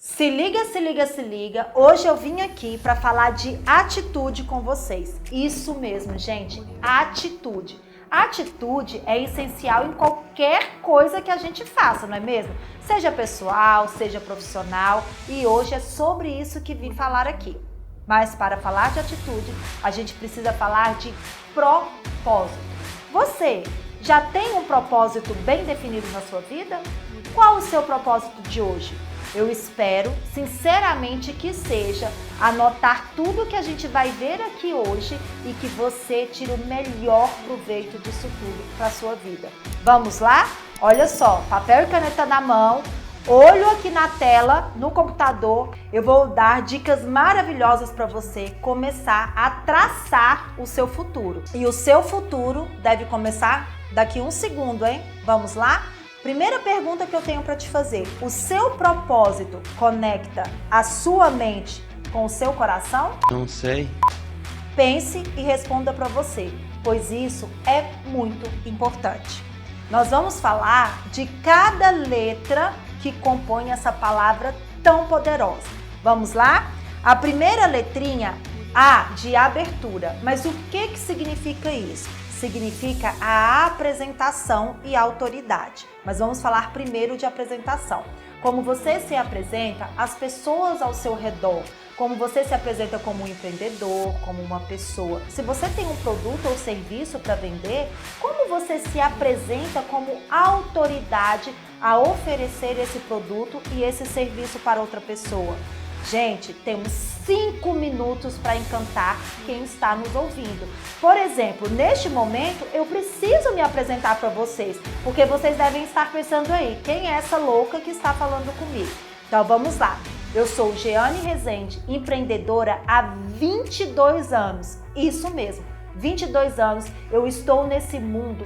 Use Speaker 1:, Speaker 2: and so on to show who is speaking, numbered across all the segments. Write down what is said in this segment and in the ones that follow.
Speaker 1: Se liga, se liga, se liga. Hoje eu vim aqui para falar de atitude com vocês. Isso mesmo, gente, atitude. A atitude é essencial em qualquer coisa que a gente faça, não é mesmo? Seja pessoal, seja profissional, e hoje é sobre isso que vim falar aqui. Mas para falar de atitude, a gente precisa falar de propósito. Você já tem um propósito bem definido na sua vida? Qual o seu propósito de hoje? Eu espero, sinceramente, que seja anotar tudo que a gente vai ver aqui hoje e que você tire o melhor proveito disso tudo para a sua vida. Vamos lá? Olha só, papel e caneta na mão, olho aqui na tela, no computador. Eu vou dar dicas maravilhosas para você começar a traçar o seu futuro. E o seu futuro deve começar daqui um segundo, hein? Vamos lá? Primeira pergunta que eu tenho para te fazer: o seu propósito conecta a sua mente com o seu coração?
Speaker 2: Não sei.
Speaker 1: Pense e responda para você, pois isso é muito importante. Nós vamos falar de cada letra que compõe essa palavra tão poderosa. Vamos lá? A primeira letrinha, A, de abertura. Mas o que significa isso? Significa a apresentação e a autoridade. Mas vamos falar primeiro de apresentação. Como você se apresenta às pessoas ao seu redor, como você se apresenta como um empreendedor, como uma pessoa. Se você tem um produto ou serviço para vender, como você se apresenta como autoridade a oferecer esse produto e esse serviço para outra pessoa? Gente, temos 5 minutos para encantar quem está nos ouvindo. Por exemplo, neste momento eu preciso me apresentar para vocês, porque vocês devem estar pensando aí, quem é essa louca que está falando comigo? Então vamos lá. Eu sou Jeane Rezende, empreendedora há 22 anos. Isso mesmo, 22 anos eu estou nesse mundo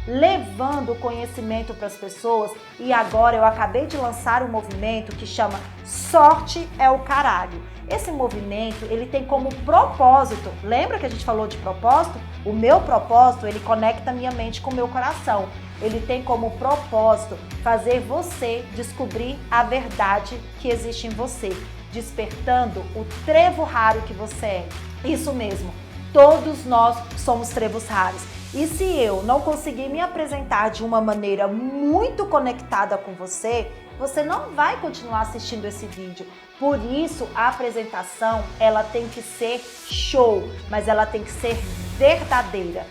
Speaker 1: levando conhecimento para as pessoas, e agora eu acabei de lançar um movimento que chama Sorte é o Caralho. Esse movimento, ele tem como propósito, lembra que a gente falou de propósito? O meu propósito, ele conecta minha mente com o meu coração. Ele tem como propósito fazer você descobrir a verdade que existe em você, despertando o trevo raro que você é. Isso mesmo, todos nós somos trevos raros. E se eu não conseguir me apresentar de uma maneira muito conectada com você, você não vai continuar assistindo esse vídeo. Por isso, a apresentação, ela tem que ser show, mas ela tem que ser verdadeira.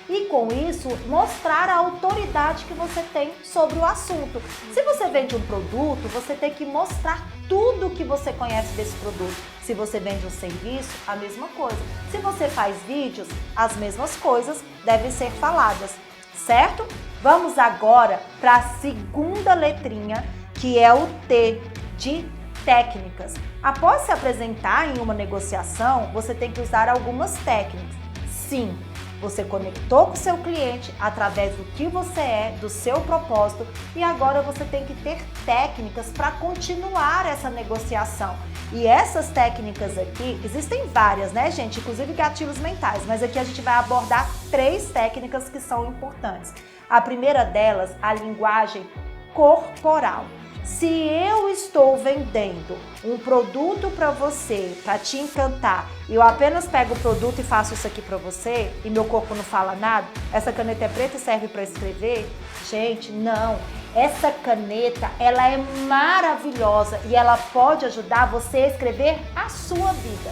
Speaker 1: E com isso, mostrar a autoridade que você tem sobre o assunto. Se você vende um produto, você tem que mostrar tudo que você conhece desse produto. Se você vende um serviço, a mesma coisa. Se você faz vídeos, as mesmas coisas devem ser faladas, certo? Vamos agora para a segunda letrinha, que é o T, de técnicas. Após se apresentar em uma negociação, você tem que usar algumas técnicas. Sim, você conectou com o seu cliente através do que você é, do seu propósito, e agora você tem que ter técnicas para continuar essa negociação. E essas técnicas aqui, existem várias, né, gente? Inclusive gatilhos mentais, mas aqui a gente vai abordar 3 técnicas que são importantes. A primeira delas, a linguagem corporal. Se eu estou vendendo um produto para você, para te encantar, e eu apenas pego o produto e faço isso aqui para você, e meu corpo não fala nada, essa caneta é preta e serve para escrever? Gente, não. Essa caneta, ela é maravilhosa e ela pode ajudar você a escrever a sua vida.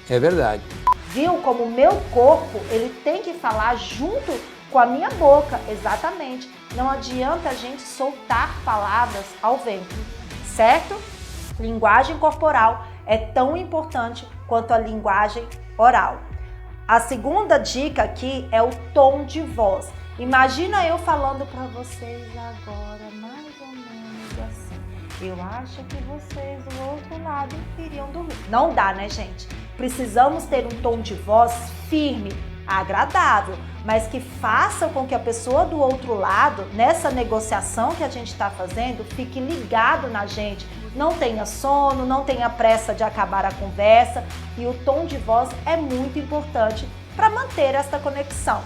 Speaker 2: É verdade.
Speaker 1: Viu como o meu corpo, ele tem que falar junto com a minha boca, exatamente. Não adianta a gente soltar palavras ao vento, certo? Linguagem corporal é tão importante quanto a linguagem oral. A segunda dica aqui é o tom de voz. Imagina eu falando para vocês agora, mais ou menos assim. Eu acho que vocês do outro lado iriam dormir. Não dá, né, gente? Precisamos ter um tom de voz firme, agradável, mas que faça com que a pessoa do outro lado, nessa negociação que a gente está fazendo, fique ligado na gente. Não tenha sono, não tenha pressa de acabar a conversa, e o tom de voz é muito importante para manter esta conexão.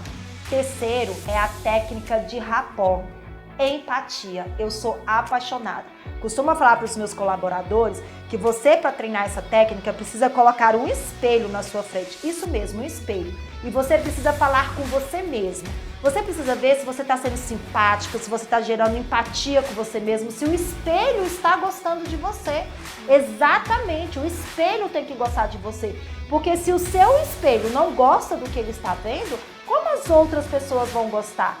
Speaker 1: Terceiro é a técnica de rapport. empatia. Eu sou apaixonada. Costumo falar para os meus colaboradores que você, para treinar essa técnica, precisa colocar um espelho na sua frente. Isso mesmo, um espelho. E você precisa falar com você mesmo. Você precisa ver se você está sendo simpático, se você está gerando empatia com você mesmo, se o espelho está gostando de você. Exatamente, o espelho tem que gostar de você. Porque se o seu espelho não gosta do que ele está vendo, como as outras pessoas vão gostar?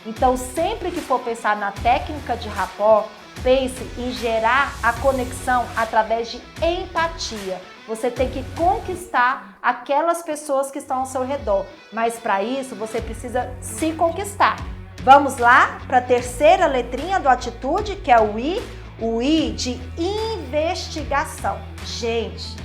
Speaker 1: Então, sempre que for pensar na técnica de rapport, pense em gerar a conexão através de empatia. Você tem que conquistar aquelas pessoas que estão ao seu redor, mas para isso você precisa se conquistar. Vamos lá para a terceira letrinha do atitude, que é o I de investigação. Gente,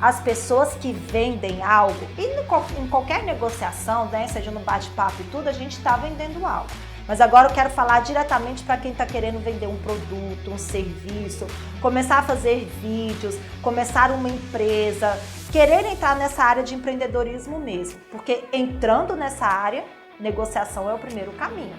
Speaker 1: as pessoas que vendem algo, e em qualquer negociação, né, seja no bate-papo e tudo, a gente está vendendo algo. Mas agora eu quero falar diretamente para quem está querendo vender um produto, um serviço, começar a fazer vídeos, começar uma empresa, querer entrar nessa área de empreendedorismo mesmo. Porque entrando nessa área, negociação é o primeiro caminho.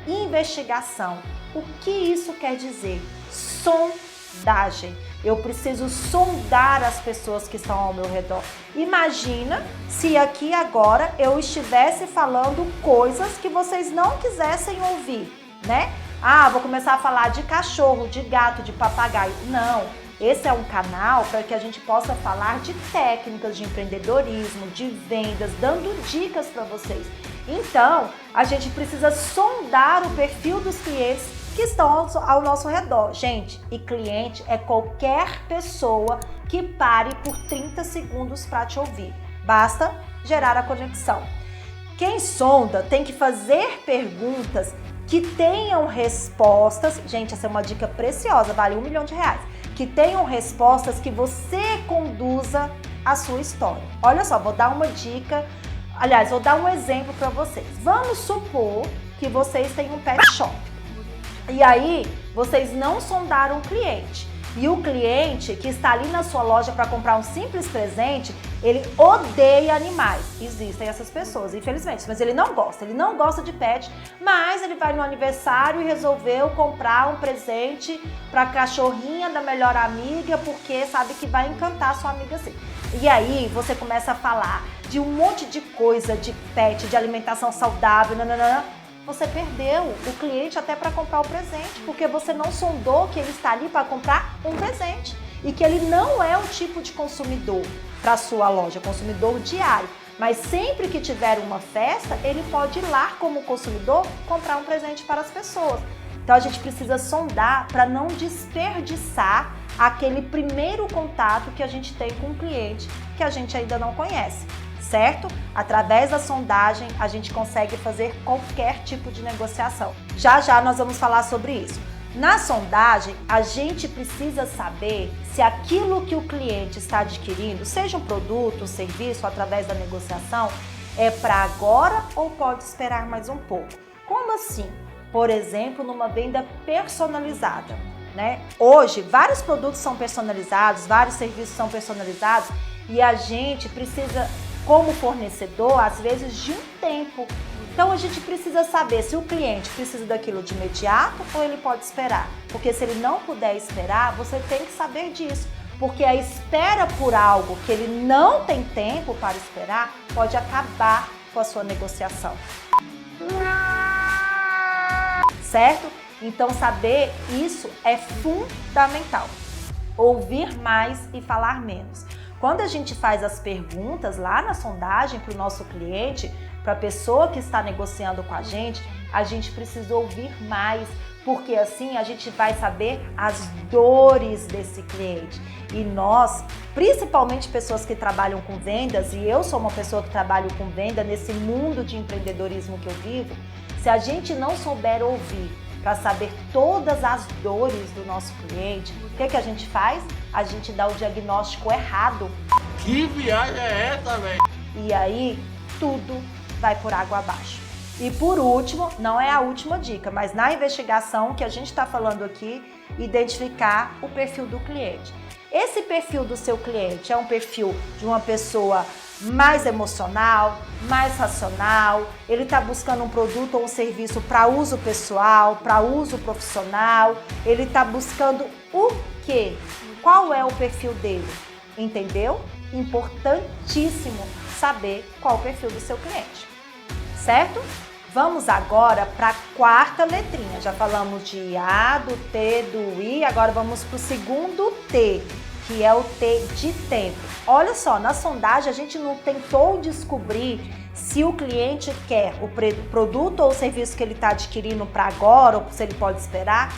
Speaker 1: Investigação. O que isso quer dizer? Sondagem. Eu preciso sondar as pessoas que estão ao meu redor. Imagina se aqui agora eu estivesse falando coisas que vocês não quisessem ouvir, né? Ah, vou começar a falar de cachorro, de gato, de papagaio. Não, esse é um canal para que a gente possa falar de técnicas de empreendedorismo, de vendas, dando dicas para vocês. Então, a gente precisa sondar o perfil dos clientes que estão ao nosso redor. Gente, e cliente é qualquer pessoa que pare por 30 segundos para te ouvir. Basta gerar a conexão. Quem sonda tem que fazer perguntas que tenham respostas. Gente, essa é uma dica preciosa, vale R$1 milhão. Que tenham respostas que você conduza a sua história. Olha só, vou dar uma dica. Aliás, vou dar um exemplo para vocês. Vamos supor que vocês têm um pet shop. E aí, vocês não sondaram o cliente. E o cliente que está ali na sua loja para comprar um simples presente, ele odeia animais. Existem essas pessoas, infelizmente, mas ele não gosta de pet, mas ele vai no aniversário e resolveu comprar um presente para a cachorrinha da melhor amiga, porque sabe que vai encantar sua amiga assim. E aí, você começa a falar de um monte de coisa de pet, de alimentação saudável, nananana. Você perdeu o cliente até para comprar o presente, porque você não sondou que ele está ali para comprar um presente e que ele não é o tipo de consumidor para a sua loja, consumidor diário. Mas sempre que tiver uma festa, ele pode ir lá como consumidor comprar um presente para as pessoas. Então a gente precisa sondar para não desperdiçar aquele primeiro contato que a gente tem com o cliente que a gente ainda não conhece. Certo? Através da sondagem, a gente consegue fazer qualquer tipo de negociação. Já já nós vamos falar sobre isso. Na sondagem, a gente precisa saber se aquilo que o cliente está adquirindo, seja um produto, um serviço, através da negociação, é para agora ou pode esperar mais um pouco. Como assim? Por exemplo, numa venda personalizada, né? Hoje, vários produtos são personalizados, vários serviços são personalizados e a gente precisa, como fornecedor, às vezes de um tempo. Então a gente precisa saber se o cliente precisa daquilo de imediato ou ele pode esperar. Porque se ele não puder esperar, você tem que saber disso. Porque a espera por algo que ele não tem tempo para esperar pode acabar com a sua negociação. Certo? Então saber isso é fundamental. Ouvir mais e falar menos. Quando a gente faz as perguntas lá na sondagem para o nosso cliente, para a pessoa que está negociando com a gente precisa ouvir mais, porque assim a gente vai saber as dores desse cliente. E nós, principalmente pessoas que trabalham com vendas, e eu sou uma pessoa que trabalho com venda nesse mundo de empreendedorismo que eu vivo, se a gente não souber ouvir para saber todas as dores do nosso cliente, o que a gente faz? A gente dá o diagnóstico errado.
Speaker 2: Que viagem é essa, velho?
Speaker 1: E aí, tudo vai por água abaixo. E por último, não é a última dica, mas na investigação que a gente está falando aqui, identificar o perfil do cliente. Esse perfil do seu cliente é um perfil de uma pessoa mais emocional, mais racional, ele está buscando um produto ou um serviço para uso pessoal, para uso profissional, ele está buscando o quê? Qual é o perfil dele? Entendeu? Importantíssimo saber qual o perfil do seu cliente, certo? Vamos agora para a quarta letrinha. Já falamos de A, do T, do I, agora vamos para o segundo T, que é o T de tempo. Olha só, na sondagem a gente não tentou descobrir se o cliente quer o produto ou o serviço que ele está adquirindo para agora ou se ele pode esperar.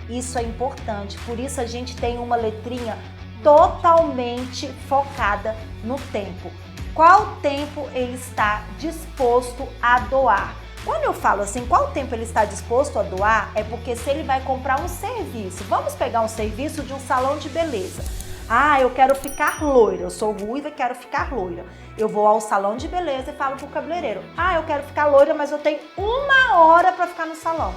Speaker 1: Isso é importante, por isso a gente tem uma letrinha totalmente focada no tempo. Qual tempo ele está disposto a doar? Quando eu falo assim, qual tempo ele está disposto a doar, é porque se ele vai comprar um serviço, vamos pegar um serviço de um salão de beleza. Ah, eu quero ficar loira, eu sou ruiva e quero ficar loira. Eu vou ao salão de beleza e falo pro cabeleireiro, ah, eu quero ficar loira, mas eu tenho 1 hora para ficar no salão.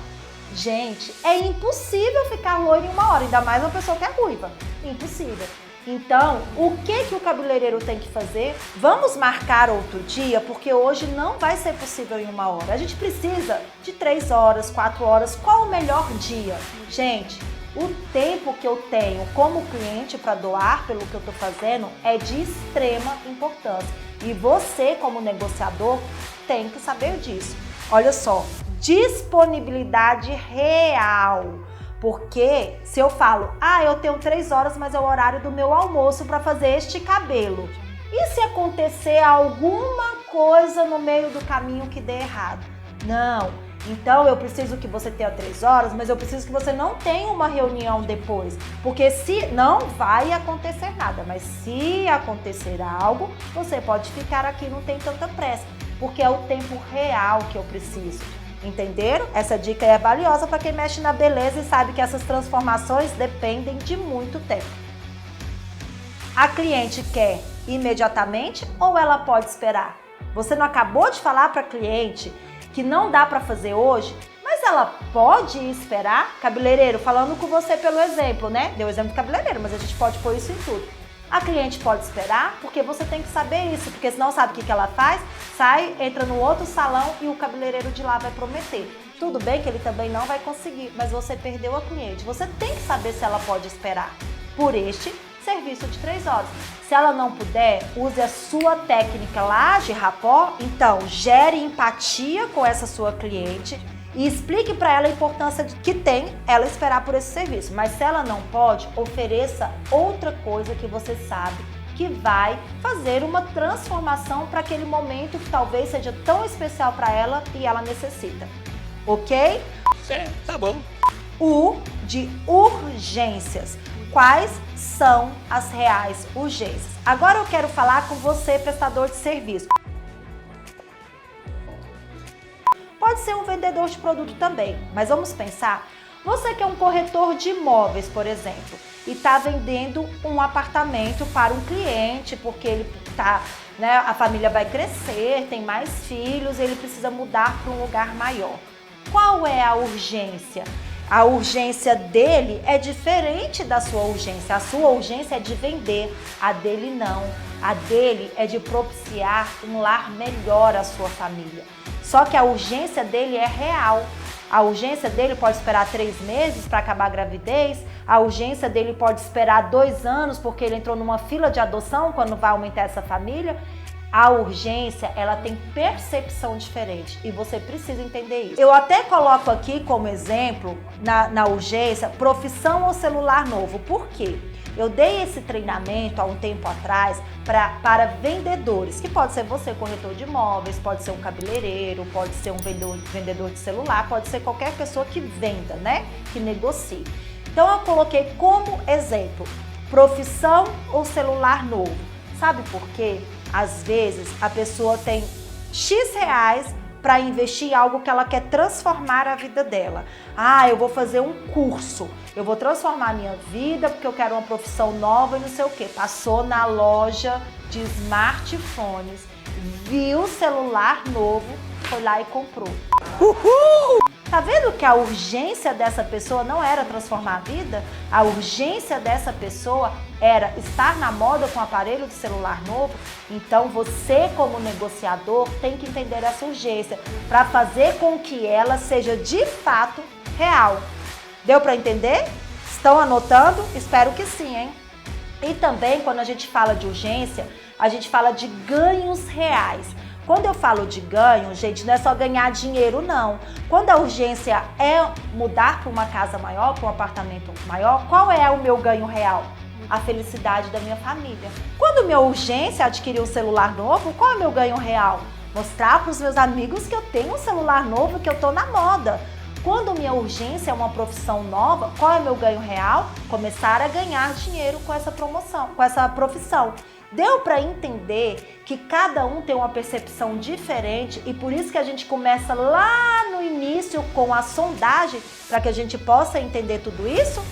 Speaker 1: Gente, é impossível ficar loira em 1 hora, ainda mais uma pessoa que é ruiva. Impossível. Então, o que o cabeleireiro tem que fazer? Vamos marcar outro dia, porque hoje não vai ser possível em 1 hora. A gente precisa de 3 horas, 4 horas. Qual o melhor dia? Gente, o tempo que eu tenho como cliente para doar pelo que eu estou fazendo é de extrema importância. E você, como negociador, tem que saber disso. Olha só, disponibilidade real. Porque se eu falo, ah, eu tenho 3 horas, mas é o horário do meu almoço para fazer este cabelo. E se acontecer alguma coisa no meio do caminho que dê errado? Não. Então eu preciso que você tenha 3 horas, mas eu preciso que você não tenha uma reunião depois. Porque se não vai acontecer nada, mas se acontecer algo, você pode ficar aqui, não tem tanta pressa. Porque é o tempo real que eu preciso. Entenderam? Essa dica é valiosa para quem mexe na beleza e sabe que essas transformações dependem de muito tempo. A cliente quer imediatamente ou ela pode esperar? Você não acabou de falar para a cliente que não dá para fazer hoje, mas ela pode esperar? Cabeleireiro, falando com você pelo exemplo, né? Deu o exemplo do cabeleireiro, mas a gente pode pôr isso em tudo. A cliente pode esperar, porque você tem que saber isso, porque senão sabe o que ela faz? Sai, entra no outro salão e o cabeleireiro de lá vai prometer. Tudo bem que ele também não vai conseguir, mas você perdeu a cliente. Você tem que saber se ela pode esperar por este serviço de 3 horas. Se ela não puder, use a sua técnica lá de rapport, então gere empatia com essa sua cliente e explique para ela a importância que tem ela esperar por esse serviço. Mas se ela não pode, ofereça outra coisa que você sabe que vai fazer uma transformação para aquele momento que talvez seja tão especial para ela e ela necessita. Ok?
Speaker 2: Certo, tá bom.
Speaker 1: U de urgências. Quais são as reais urgências? Agora eu quero falar com você, prestador de serviço. Pode ser um vendedor de produto também, mas vamos pensar, você que é um corretor de imóveis, por exemplo, e está vendendo um apartamento para um cliente, porque ele tá, né, a família vai crescer, tem mais filhos, ele precisa mudar para um lugar maior. Qual é a urgência? A urgência dele é diferente da sua urgência. A sua urgência é de vender, a dele não. A dele é de propiciar um lar melhor à sua família. Só que a urgência dele é real. A urgência dele pode esperar 3 meses para acabar a gravidez. A urgência dele pode esperar 2 anos porque ele entrou numa fila de adoção quando vai aumentar essa família. A urgência, ela tem percepção diferente e você precisa entender isso. Eu até coloco aqui como exemplo, na urgência, profissão ou celular novo. Por quê? Eu dei esse treinamento há um tempo atrás para vendedores, que pode ser você, corretor de imóveis, pode ser um cabeleireiro, pode ser um vendedor de celular, pode ser qualquer pessoa que venda, né? Que negocie. Então eu coloquei como exemplo, profissão ou celular novo. Sabe por quê? Às vezes a pessoa tem X reais para investir em algo que ela quer transformar a vida dela. Ah, eu vou fazer um curso, eu vou transformar a minha vida porque eu quero uma profissão nova e não sei o quê. Passou na loja de smartphones, viu o celular novo, foi lá e comprou. Uhul! Tá vendo que a urgência dessa pessoa não era transformar a vida? A urgência dessa pessoa era estar na moda com um aparelho de celular novo? Então você, como negociador, tem que entender essa urgência para fazer com que ela seja de fato real. Deu para entender? Estão anotando? Espero que sim, hein? E também, quando a gente fala de urgência, a gente fala de ganhos reais. Quando eu falo de ganho, gente, não é só ganhar dinheiro, não. Quando a urgência é mudar para uma casa maior, para um apartamento maior, qual é o meu ganho real? A felicidade da minha família. Quando minha urgência é adquirir um celular novo, qual é o meu ganho real? Mostrar para os meus amigos que eu tenho um celular novo, que eu estou na moda. Quando minha urgência é uma profissão nova, qual é o meu ganho real? Começar a ganhar dinheiro com essa promoção, com essa profissão. Deu para entender que cada um tem uma percepção diferente e por isso que a gente começa lá no início com a sondagem para que a gente possa entender tudo isso?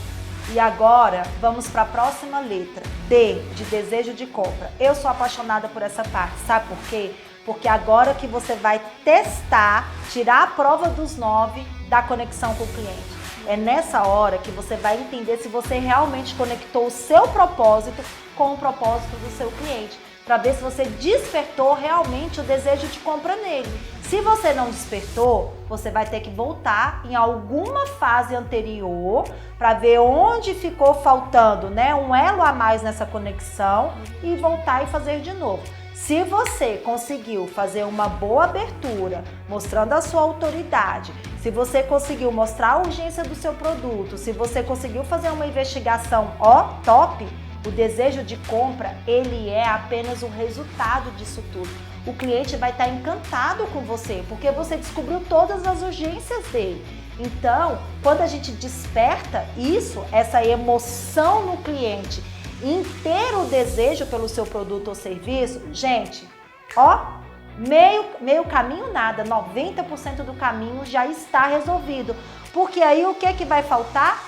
Speaker 1: E agora vamos para a próxima letra, D, de desejo de compra. Eu sou apaixonada por essa parte, sabe por quê? Porque agora que você vai testar, tirar a prova dos 9 da conexão com o cliente. É nessa hora que você vai entender se você realmente conectou o seu propósito com o propósito do seu cliente, para ver se você despertou realmente o desejo de compra nele. Se você não despertou, você vai ter que voltar em alguma fase anterior para ver onde ficou faltando, né, um elo a mais nessa conexão e voltar e fazer de novo. Se você conseguiu fazer uma boa abertura, mostrando a sua autoridade, se você conseguiu mostrar a urgência do seu produto, se você conseguiu fazer uma investigação top, o desejo de compra, ele é apenas o resultado disso tudo. O cliente vai estar encantado com você, porque você descobriu todas as urgências dele. Então, quando a gente desperta isso, essa emoção no cliente, em ter o desejo pelo seu produto ou serviço, gente, ó, meio caminho nada, 90% do caminho já está resolvido. Porque aí o que vai faltar?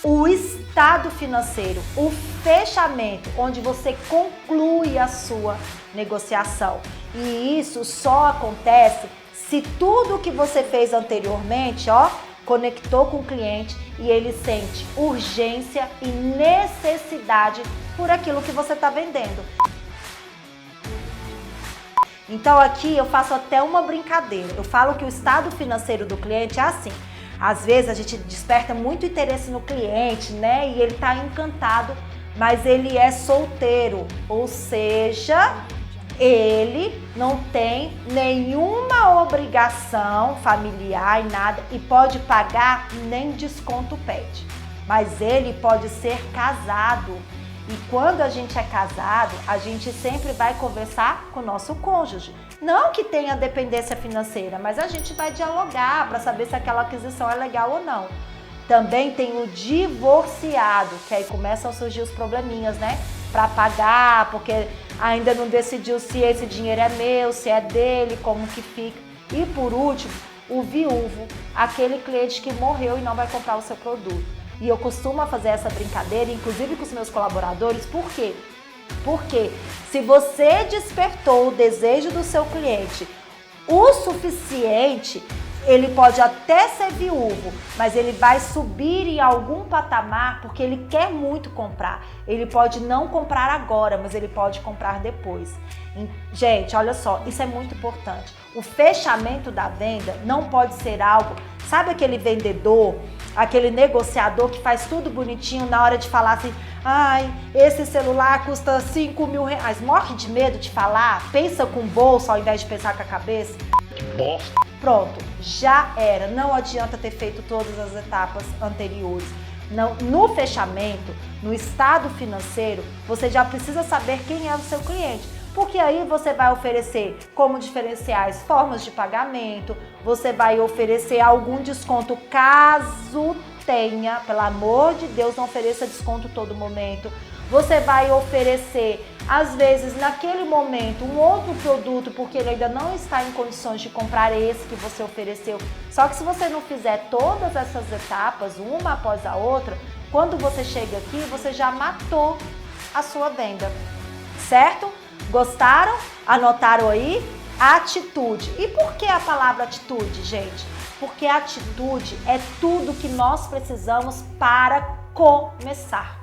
Speaker 1: O estado financeiro, o fechamento, onde você conclui a sua negociação. E isso só acontece se tudo que você fez anteriormente, ó, conectou com o cliente e ele sente urgência e necessidade por aquilo que você está vendendo. Então aqui eu faço até uma brincadeira. Eu falo que o estado financeiro do cliente é assim. Às vezes a gente desperta muito interesse no cliente, né? E ele está encantado, mas ele é solteiro, ou seja, ele não tem nenhuma obrigação familiar e nada e pode pagar nem desconto pede. Mas ele pode ser casado. E quando a gente é casado, a gente sempre vai conversar com o nosso cônjuge. Não que tenha dependência financeira, mas a gente vai dialogar para saber se aquela aquisição é legal ou não. Também tem o divorciado, que aí começam a surgir os probleminhas, né? Para pagar, porque ainda não decidiu se esse dinheiro é meu, se é dele, como que fica. E por último, o viúvo, aquele cliente que morreu e não vai comprar o seu produto. E eu costumo fazer essa brincadeira, inclusive com os meus colaboradores, por quê? Porque se você despertou o desejo do seu cliente o suficiente, ele pode até ser viúvo, mas ele vai subir em algum patamar porque ele quer muito comprar. Ele pode não comprar agora, mas ele pode comprar depois. Gente, olha só, isso é muito importante. O fechamento da venda não pode ser algo... Sabe aquele vendedor, aquele negociador que faz tudo bonitinho na hora de falar assim, ai, esse celular custa 5 mil reais. Morre de medo de falar, pensa com o bolso ao invés de pensar com a cabeça.
Speaker 2: Que bosta.
Speaker 1: Pronto, já era. Não adianta ter feito todas as etapas anteriores. Não, no fechamento, no estado financeiro, você já precisa saber quem é o seu cliente. Porque aí você vai oferecer como diferenciais formas de pagamento, você vai oferecer algum desconto caso tenha, pelo amor de Deus, não ofereça desconto todo momento. Você vai oferecer, às vezes, naquele momento, um outro produto, porque ele ainda não está em condições de comprar esse que você ofereceu. Só que se você não fizer todas essas etapas, uma após a outra, quando você chega aqui, você já matou a sua venda, certo? Gostaram? Anotaram aí? Atitude. E por que a palavra atitude, gente? Porque atitude é tudo que nós precisamos para começar,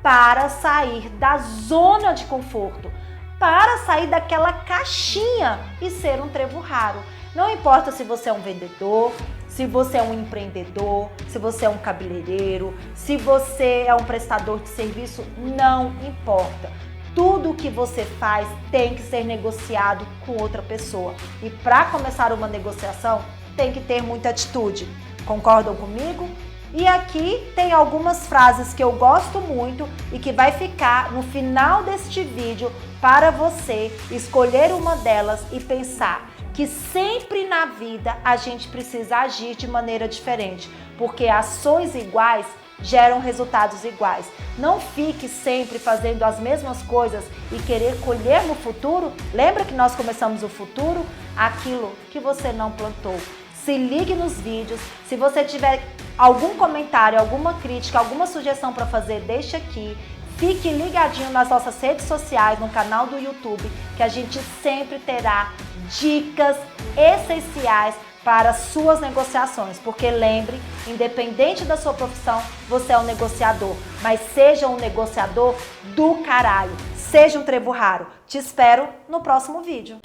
Speaker 1: para sair da zona de conforto, para sair daquela caixinha e ser um trevo raro. Não importa se você é um vendedor, se você é um empreendedor, se você é um cabeleireiro, se você é um prestador de serviço, não importa. Tudo que você faz tem que ser negociado com outra pessoa. E para começar uma negociação, tem que ter muita atitude. Concordam comigo? E aqui tem algumas frases que eu gosto muito e que vai ficar no final deste vídeo para você escolher uma delas e pensar que sempre na vida a gente precisa agir de maneira diferente, porque ações iguais geram resultados iguais. Não fique sempre fazendo as mesmas coisas e querer colher no futuro. Lembra que nós começamos o futuro? Aquilo que você não plantou. Se ligue nos vídeos. Se você tiver algum comentário, alguma crítica, alguma sugestão para fazer, deixa aqui. Fique ligadinho nas nossas redes sociais, no canal do YouTube, que a gente sempre terá dicas essenciais para suas negociações. Porque lembre, independente da sua profissão, você é um negociador. Mas seja um negociador do caralho. Seja um trevo raro. Te espero no próximo vídeo.